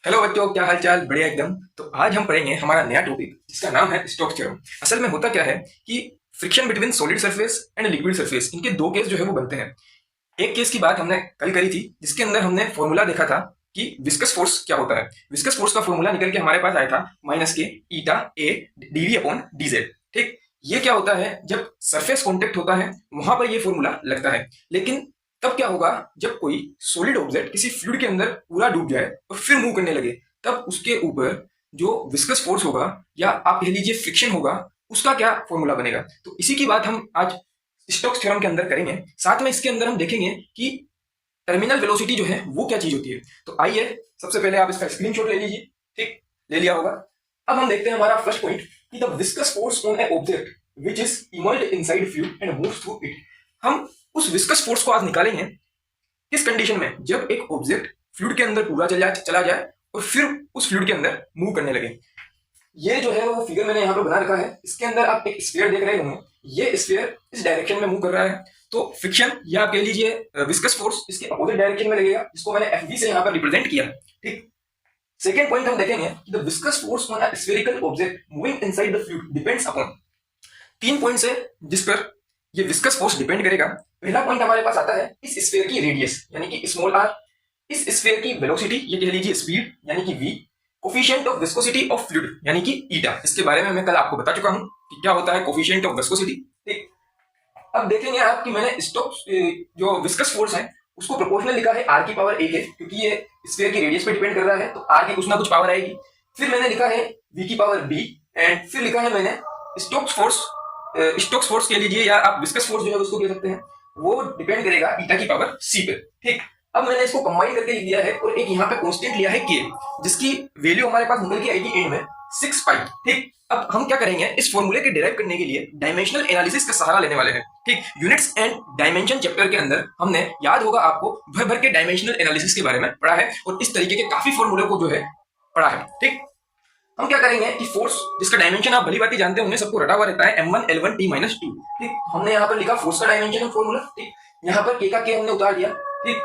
Hello बच्चों, क्या हाल चाल? बढ़िया एकदम। तो आज हम पढ़ेंगे हमारा नया टॉपिक जिसका नाम है स्टोक्स थ्योरम। असल में होता क्या है कि friction between solid surface and liquid surface, इनके दो केस जो है वो बनते हैं। एक केस की बात हमने कल करी थी जिसके अंदर हमने फॉर्मूला देखा था कि विस्कस फोर्स क्या होता है। विस्कस फोर्स का फॉर्मूला निकल के हमारे पास आया था माइनस के ईटा ए डीवी अपॉन डीजेड। ठीक, ये क्या होता है? जब सरफेस कांटेक्ट होता है वहां पर ये फॉर्मूला लगता है। लेकिन तब क्या होगा जब कोई सॉलिड ऑब्जेक्ट किसी फ्लूइड के अंदर पूरा डूब जाए और फिर मूव करने लगे, तब उसके ऊपर जो विस्कस फोर्स होगा या आप कह लीजिए फ्रिक्शन होगा, उसका क्या फॉर्मूला बनेगा। तो इसी की बात हम आज स्टोक्स थ्योरम के अंदर करेंगे। साथ में इसके अंदर हम देखेंगे कि टर्मिनल वेलोसिटी जो है वो क्या चीज होती है। तो आइए सबसे पहले आप इसका स्क्रीनशॉट ले लीजिए। ठीक, ले लिया होगा। अब हम देखते हैं हमारा फर्स्ट पॉइंट कि the viscous force on A object which is emerged inside fluid and moves through it. हम उस विस्कस फोर्स को आज निकालेंगे किस कंडीशन में? जब एक ऑब्जेक्ट फ्लूइड के अंदर पूरा चला जाए और फिर उस फ्लूइड के अंदर मूव करने लगे। ये जो है वो फिगर मैंने यहाँ पे बना रखा है। इसके अंदर आप एक स्फीयर देख रहे होंगे। ये स्फीयर इस डायरेक्शन में मूव कर रहा है, तो फ्रिक्शन या आप कह लीजिए विस्कस फोर्स इसके अपोजिट डायरेक्शन में लगेगा, जिसको मैंने एफ से यहाँ पर रिप्रेजेंट किया। ठीक, सेकेंड पॉइंट हम देखेंगे कि the viscous force on a spherical object moving inside the fluid depends upon. तीन पॉइंट्स है जिस पर ये विस्कस फोर्स डिपेंड करेगा। पहला पॉइंट हमारे पास आता है इस स्फीयर की रेडियस यानी कि स्मॉल आर, इस स्फीयर की वेलोसिटी ये कह लीजिए स्पीड यानी कि v, coefficient of viscosity of fluid यानी कि ईटा। इसके बारे में मैं कल आपको बता चुका हूं कि क्या होता है कोफिशिएंट ऑफ विस्कोसिटी। ठीक, अब देखेंगे आप कि मैंने स्टोक्स जो विस्कस फोर्स है उसको प्रोपोर्शनल लिखा है आर की पावर ए के, क्योंकि ये स्फीयर की रेडियस पे डिपेंड कर रहा है, तो आर की कुछ ना कुछ पावर आएगी। फिर मैंने लिखा है वी की पावर बी, एंड फिर लिखा है मैंने स्टोक्स फोर्स। स्टोक्स फोर्स कह लीजिए या आप विस्कस फोर्स जो है उसको कह सकते हैं, वो डिपेंड करेगा ईटा की पावर सी पे। ठीक, अब मैंने इसको कंबाइन करके लिख दिया है और एक यहाँ पे कांस्टेंट लिया है के, जिसकी वैल्यू हमारे पास निकल के आएगी एंड में 6 पाई। ठीक, अब हम क्या करेंगे, इस फॉर्मूले के डिराइव करने के लिए डायमेंशनल एनालिसिस का सहारा लेने वाले हैं। ठीक, यूनिट्स एंड डायमेंशन चैप्टर के अंदर हमने, याद होगा आपको, भर भर के डायमेंशनल एनालिसिस के बारे में पढ़ा है और इस तरीके के काफी फॉर्मूले को जो है पढ़ा है। ठीक, हम क्या करेंगे कि फोर्स जिसका डायमेंशन आप भली बात जानते होंगे, सबको रटा हुआ रहता है m1 l1 t माइनस 2। ठीक, हमने यहाँ पर लिखा फोर्स का डायमेंशन फॉर्मूला। ठीक, यहाँ पर k का k हमने उतार दिया। ठीक,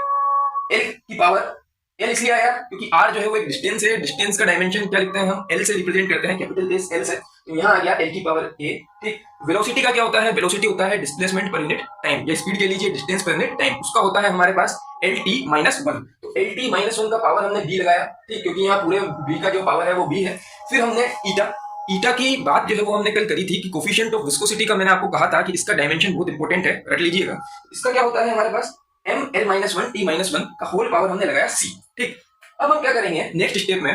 l की पावर l इसलिए आया क्योंकि r जो है वो एक डिस्टेंस है। डिस्टेंस का डायमेंशन क्या लिखते हैं हम? l से रिप्रेजेंट करते हैं, कैपिटल बेस l से। तो यहाँ आ गया l की पावर a। ठीक, वेलोसिटी का क्या होता है? वेलोसिटी होता है डिस्प्लेसमेंट पर यूनिट टाइम, या स्पीड के लीजिए डिस्टेंस पर यूनिट टाइम, उसका होता है हमारे पास lt माइनस 1। तो lt माइनस 1 का पावर हमने b लगाया। ठीक, क्योंकि यहाँ पूरे b का जो पावर है वो b है। फिर हमने ईटा, ईटा की बात जो है वो हमने कल करी थी कि कोफिशिएंट ऑफ विस्कोसिटी का मैंने आपको कहा था कि इसका डायमेंशन बहुत इंपॉर्टेंट है, रट लीजिएगा। इसका क्या होता है हमारे पास? m l minus 1 t minus 1 का होल पावर हमने लगाया c। ठीक, अब हम क्या करेंगे नेक्स्ट स्टेप में,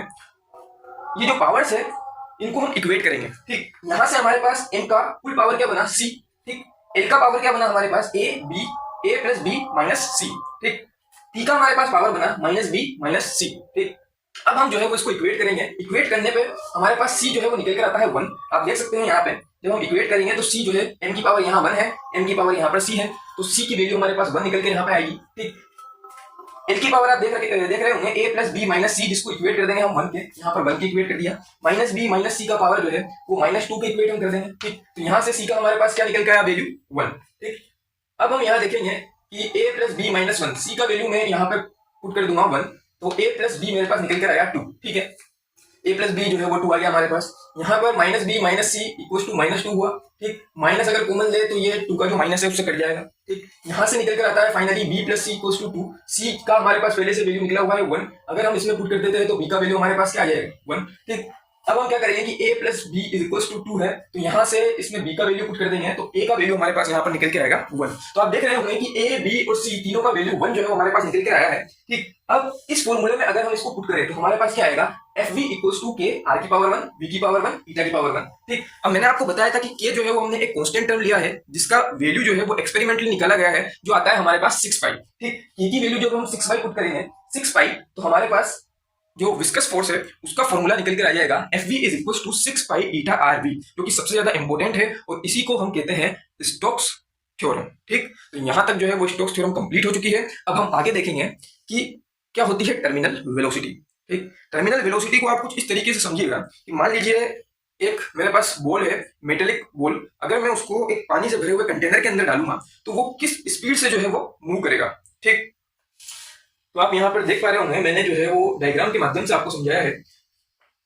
ये जो पावर्स है इनको हम इक्वेट करेंगे। ठीक, यहां से हमारे पास m का कुल पावर क्या बना? c। ठीक, l का पावर क्या बना हमारे पास? a plus b minus c। ठीक, t का हमारे पास पावर बना माइनस b माइनस c। ठीक, अब हम जो है वो इसको इक्वेट करेंगे। इक्वेट करने पे हमारे पास c जो है वो निकल कर आता है 1। आप देख सकते हैं यहाँ पे जब हम इक्वेट करेंगे तो c जो है m की पावर यहाँ 1 है, m की पावर यहाँ पर c है, तो c की वैल्यू हमारे पास 1 निकल के यहाँ पे आएगी। ठीक, एल की पावर आप देख रहे होंगे a प्लस बी माइनस सी, जिसको इक्वेट कर देंगे हम 1 के, यहाँ पर 1 के इक्वेट कर दिया। माइनस बी माइनस सी का पावर जो है वो माइनस 2 के इक्वेट हम कर देंगे। ठीक, तो यहाँ से c का हमारे पास क्या निकल के आया? वैल्यू 1। ठीक, अब हम यहाँ देखेंगे कि a प्लस बी माइनस 1, सी का वैल्यू मैं यहाँ पे पुट कर दूंगा 1, तो a प्लस बी मेरे पास निकल कर आया 2। ठीक है, a प्लस बी जो है वो 2 आ गया हमारे पास। यहाँ पर minus B minus C equal to minus 2 हुआ। ठीक, माइनस अगर कॉमन ले तो ये 2 का जो माइनस है उससे कट जाएगा। ठीक, यहाँ से निकल कर आता है finally b plus C equal to 2। C का हमारे पास पहले से वैल्यू निकला हुआ है 1, अगर हम इसमें पुट कर देते हैं तो b का वैल्यू हमारे पास क्या आ जाएगा? 1। ठीक, अब हम क्या करेंगे कि a plus B is equal to 2 है, तो यहाँ से इसमें b का वैल्यू पुट कर देंगे तो a का वैल्यू हमारे पास यहाँ पर निकल के आएगा 1। तो आप देख रहे होंगे कि a b और c तीनों का वैल्यू 1 जो है हमारे पास निकल के आया है। ठीक, अब इस फॉर्मूले में अगर हम इसको पुट करें तो हमारे पास क्या आएगा? एफ वी इक्वल्स टू के, आर की पावर 1, वी की पावर 1, ईटा की पावर 1। ठीक, अब मैंने आपको बताया था कि के जो है वो हमने एक कांस्टेंट टर्म लिया है जिसका वैल्यू जो है वो एक्सपेरिमेंटली निकाला गया है, जो आता है हमारे पास 6 पाई। ठीक, के की वैल्यू जब हम 6 पाई पुट करेंगे 6 पाई, तो हमारे पास जो विस्कस फोर्स है उसका फॉर्मूला निकल कर आ जाएगा F V is equal to 6 pi eta R V, जो कि सबसे ज्यादा इंपॉर्टेंट है और इसी को हम कहते हैं स्टोक्स थ्योरम। ठीक, तो यहां तक जो है वो स्टोक्स थ्योरम कंप्लीट हो चुकी है। अब हम आगे देखेंगे कि क्या होती है टर्मिनल वेलोसिटी। ठीक, टर्मिनल वेलोसिटी को आप कुछ इस तरीके से समझिएगा कि मान लीजिए एक मेरे पास बॉल है, मेटेलिक बॉल, अगर मैं उसको एक पानी से भरे हुए कंटेनर के अंदर डालूंगा तो वो किस स्पीड से जो है वो मूव करेगा। ठीक, तो आप यहाँ पर देख पा रहे होंगे, मैंने जो है वो डायग्राम के माध्यम से आपको समझाया है।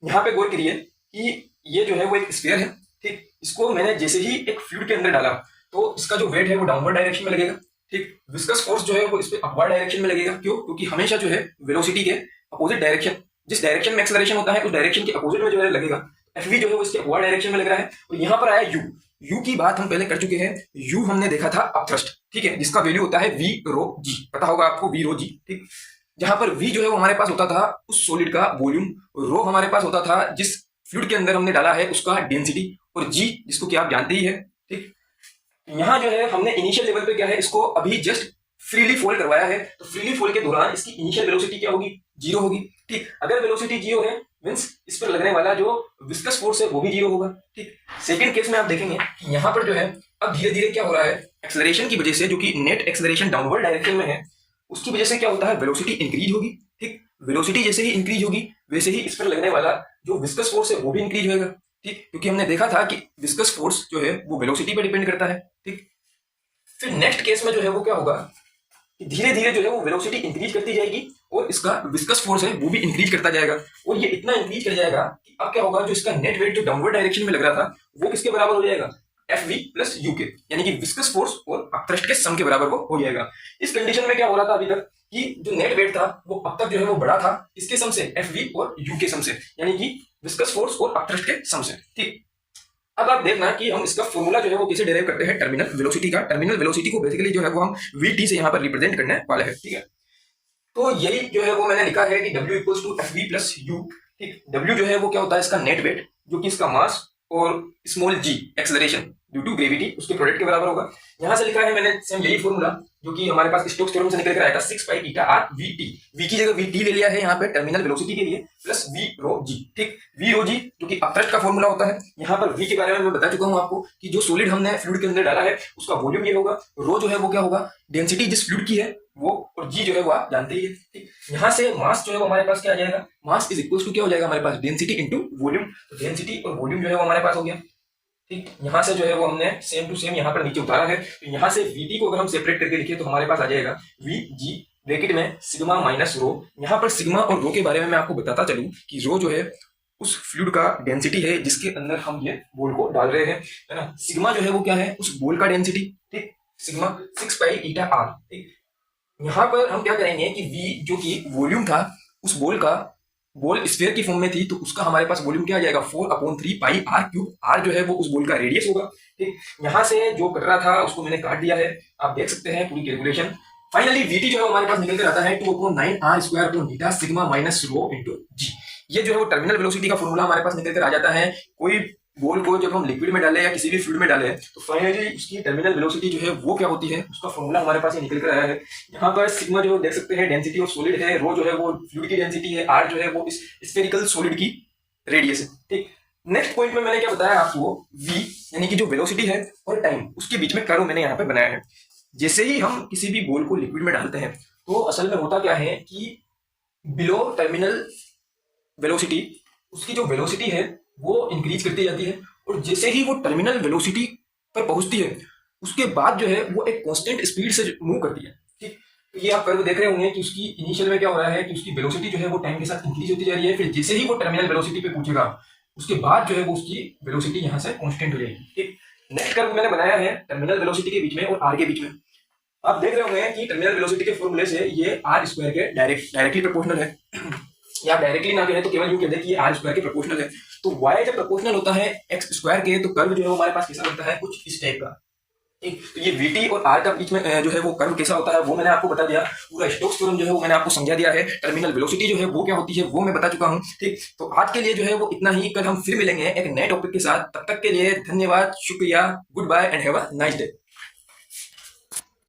यहाँ पे गौर करिए कि ये जो है वो एक स्फीयर है, ठीक। इसको मैंने जैसे ही एक फ्लूइड के अंदर डाला तो इसका जो वेट है वो डाउनवर्ड डायरेक्शन में लगेगा, ठीक। विस्कस फोर्स जो है वो इस पे अपवर्ड डायरेक्शन में लगेगा। क्यों? क्योंकि हमेशा जो है वेलोसिटी के अपोजिट डायरेक्शन, जिस डायरेक्शन में एक्सेलरेशन होता है उस डायरेक्शन के अपोजिट में जो है लगेगा। एफवी जो है वो इसके अपवर्ड डायरेक्शन में लग रहा है। और यहाँ पर आया यू। यू की बात हम पहले कर चुके हैं। यू हमने देखा था अपथ्रस्ट, ठीक है, जिसका वैल्यू होता है वी रो जी, पता होगा आपको, वी रो जी, ठीक। जहां पर वी जो है वो हमारे पास होता था उस सॉलिड का वॉल्यूम, रो हमारे पास होता था जिस फ्लूइड के अंदर हमने डाला है उसका डेंसिटी, और जी जिसको कि आप जानते ही है, ठीक। यहाँ जो है हमने इनिशियल लेवल पे क्या है, इसको अभी जस्ट फ्रीली फॉल करवाया है। तो फ्रीली फॉल के दौरान इसकी इनिशियल वेलोसिटी क्या होगी? जीरो होगी, ठीक। अगर वेलोसिटी जीरो है मींस इस पर लगने वाला जो विस्कस फोर्स है वो भी जीरो होगा, ठीक। सेकंड केस में आप देखेंगे कि यहाँ पर जो है अब धीरे धीरे क्या हो रहा है, एक्सेलरेशन की वजह से, जो कि नेट एक्सेलरेशन डाउनवर्ड डायरेक्शन में है, उसकी वजह से क्या होता है, वेलोसिटी इंक्रीज होगी, ठीक। वेलोसिटी जैसे ही इंक्रीज होगी वैसे ही इस पर लगने वाला जो विस्कस फोर्स है वो भी इंक्रीज होगा, ठीक। क्योंकि हमने देखा था कि विस्कस फोर्स जो है वो वेलोसिटी पर डिपेंड करता है, ठीक। फिर नेक्स्ट केस में जो है वो क्या होगा कि धीरे धीरे जो है वो वेलोसिटी इंक्रीज करती जाएगी और इसका विस्कस फोर्स है वो भी इंक्रीज करता जाएगा। और ये इतना इंक्रीज कर जाएगा कि अब क्या होगा, जो इसका नेट वेट जो डाउनवर्ड डायरेक्शन में लग रहा था वो किसके बराबर हो जाएगा, एफ वी प्लस यू के, यानी कि विस्कस फोर्स और अपथ्रस्ट के सम के बराबर वो हो जाएगा। इस कंडीशन में क्या हो रहा था अभी तक कि जो नेट वेट था वो अब तक जो है वो बड़ा था इसके सम से, एफ वी और यू के सम से, यानी कि विस्कस फोर्स और अपथ्रस्ट के सम से, ठीक। अब आप देखना कि हम इसका फॉर्मूला जो है वो कैसे डेराइव करते हैं टर्मिनल वेलोसिटी का। टर्मिनल वेलोसिटी को बेसिकली जो है वो हम वीटी से यहाँ पर रिप्रेजेंट करने वाले हैं, ठीक है। तो यही जो है वो मैंने लिखा है कि W equals to F V plus U, ठीक। W जो है वो क्या होता है, इसका नेट वेट, जो कि इसका मास और small g acceleration due to gravity उसके प्रोडक्ट के बराबर होगा। यहाँ से लिखा है मैंने सेम यही फॉर्मूला जो कि हमारे पास स्टोक्स थ्योरम से निकल कर आया था, 6 pi eta R we T. We की जगह वी टी ले लिया है यहाँ पे टर्मिनल वेलोसिटी के लिए, प्लस वी रो जी, ठीक। वी रो जी जो कि अपथ्रस्ट का फॉर्मूला होता है। यहाँ पर वी के बारे में मैं बता चुका हूँ आपको कि जो सॉलिड हमने फ्लूइड के अंदर डाला है उसका वॉल्यूम ये होगा। रो जो है वो क्या होगा, डेंसिटी जिस फ्लूइड की है वो, और जी जो है वो आप जानते ही है, ठीक। यहाँ से मास जो है वो हमारे पास क्या आ जाएगा, मास इज इक्वल टू क्या हो जाएगा हमारे पास, डेंसिटी इंटू वॉल्यूम। तो डेंसिटी और वॉल्यूम जो है वो हमारे पास हो गया, ठीक। यहाँ से जो है वो हमने सेम टू सेम यहाँ पर नीचे उतारा है। तो यहाँ से वीटी को अगर हम सेपरेट करके लिखे तो हमारे पास आ जाएगा वी जी ब्रैकेट में सिग्मा माइनस रो। यहाँ पर सिग्मा और रो के बारे में मैं आपको बताता चलूं कि रो जो है उस फ्लूइड का डेंसिटी है जिसके अंदर हम ये बॉल को डाल रहे हैं, है ना। सिग्मा जो है वो क्या है, उस बॉल का डेंसिटी, ठीक। सिग्मा 6 पाई ईटा आर, ठीक। यहाँ पर हम क्या करेंगे कि वी जो कि वॉल्यूम था उस बॉल का, बॉल स्फीयर की फॉर्म में थी तो उसका हमारे पास वॉल्यूम क्या आ जाएगा, 4/3 पाई आर क्यूब। आर जो है वो उस बॉल का रेडियस होगा, ठीक। यहाँ से जो कर रहा था उसको मैंने काट दिया है, आप देख सकते हैं पूरी कैलकुलेशन। फाइनली वीटी जो है हमारे पास निकल कर आता है 2/9 R square upon beta sigma minus rho into G. ये जो है वो टर्मिनल वेलोसिटी का फॉर्मूला हमारे पास निकल कर आ जाता है। कोई बॉल को जब हम लिक्विड में डाले या किसी भी फ्लूइड में डाले तो फाइनली उसकी टर्मिनल वेलोसिटी जो है वो क्या होती है, उसका फॉर्मूला हमारे पास ये निकल कर आया है। यहाँ पर सिग्मा जो देख सकते हैं डेंसिटी ऑफ सॉलिड है, रो जो है वो फ्लूइड की डेंसिटी है, आर जो है वो इस स्फेरिकल सॉलिड की रेडियस है, ठीक। नेक्स्ट पॉइंट में मैंने क्या बताया आपको, वी यानी कि जो वेलोसिटी है और टाइम उसके बीच में कर्व मैंने यहाँ पे बनाया है। जैसे ही हम किसी भी बॉल को लिक्विड में डालते हैं तो असल में होता क्या है कि बिलो टर्मिनल वेलोसिटी, उसकी जो वेलोसिटी है वो इंक्रीज करती जाती है, और जैसे ही वो टर्मिनल वेलोसिटी पर पहुंचती है उसके बाद जो है वो एक कांस्टेंट स्पीड से मूव करती है, ठीक। तो ये आप कर्व देख रहे होंगे कि उसकी इनिशियल में क्या हो रहा है कि उसकी वेलोसिटी जो है वो टाइम के साथ इंक्रीज होती जा रही है। फिर जैसे ही वो टर्मिनल वेलोसिटी पे पहुंचेगा उसके बाद जो है वो उसकी वेलोसिटी यहाँ से कांस्टेंट हो जाएगी, ठीक। नेक्स्ट कर्व मैंने बनाया है टर्मिनल वेलोसिटी के बीच में और आर के बीच में। आप देख रहे होंगे कि टर्मिनल वेलोसिटी के फॉर्मूले से ये आर स्क्वायर के डायरेक्टली प्रोपोर्शनल है, या डायरेक्टली ना कहें तो केवल यूं कह दें कि ये आर स्क्वायर के प्रोपोर्शनल है। तो y जब प्रोपोर्शनल होता है एक्स स्क्वायर के तो कर्व जो है हमारे पास कैसा बनता है, कुछ इस टाइप का, ठीक। तो ये vt और r का बीच में जो है वो कर्व कैसा होता है वो मैंने आपको बता दिया। पूरा स्टोक्स थ्योरम जो है वो मैंने आपको समझा दिया है। टर्मिनल वेलोसिटी जो है वो क्या होती है वो मैं बता चुका हूँ, ठीक। तो आज के लिए जो है वो इतना ही। कल हम फिर मिलेंगे एक नए टॉपिक के साथ, तब तक के लिए धन्यवाद, शुक्रिया, goodbye and have a nice day.